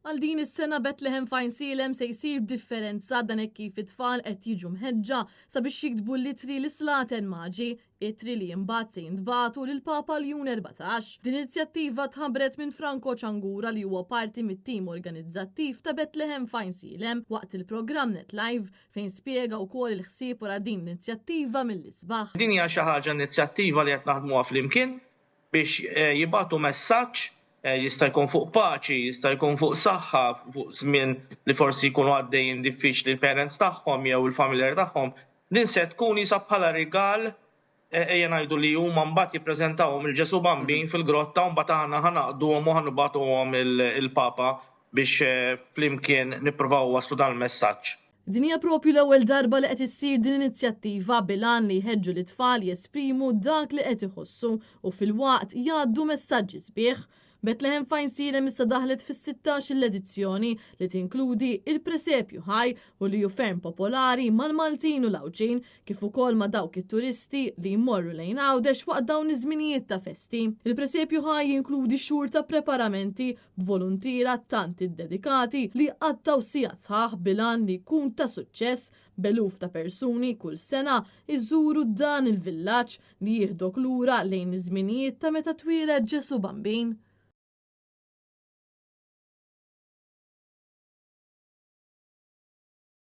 Għal din is-sena Bethlehem Fejn Silem se jsir differenza dan hekk kif it-tfal qed jiġu mħeġġa sabiex jiktbu l-ittri l-islaten maġi, ittri li mbagħad se jintbagħtu lill-Papa Ljun 14. Din inizjattiva tħabbret minn Franco Ċangura li huwa parti mit-tim organizzattiv ta' Bethlehem Fejn Silem waqt il-programm Net Live fejn spjega wkoll il-ħsieb wara din l-inizjattiva mill-isbaħ. Din hija xi ħaġa inizjattiva li qed naħdmuha flimkien biex jibgħatu messaġġ jista' jkun fuq paċi, jista' jkun fuq saħħa, fuq żmien li forsi jkunu għaddejjin diffiċli l-parents tagħhom jew il-familjari tagħhom. Din se tkun isa bħala rigal ejja ngħidu li huma mbagħad jippreżentawhom il-Ġesu Bambin fil-grotta u mbagħad aħna ħanaqduhom u ħanibagħtuhom il-Papa biex flimkien nippruvaw waslu dan il-messaġġ. Din hija proprju l-ewwel darba li qed issir din inizjattiva bilan li jħeġġu l-itfal jesprimu dak li qed iħossu u filwaqt jgħaddu messaġġi sbieħ. Bethlehem Fejn Silem issa daħlet fis-16 l-edizzjoni li tinkludi il-presepju ħaj u li hu ferm popolari mal-Maltin u l-Awċin kif ukoll ma' dawk it-turisti li jmorru lejn għawdex waqt dawn iż-żminijiet ta' festi. Il-presepju ħaj jinkludi xhur ta' preparamenti b'voluntira tant iddedikati li qattaw sigħat sħaħ bilan li jkun ta' suċċess beluf ta' persuni kull sena iżuru dan il-villaġġ li jieħdok lura lejn iż-żminijiet ta' meta twieled Ġesu Bambin.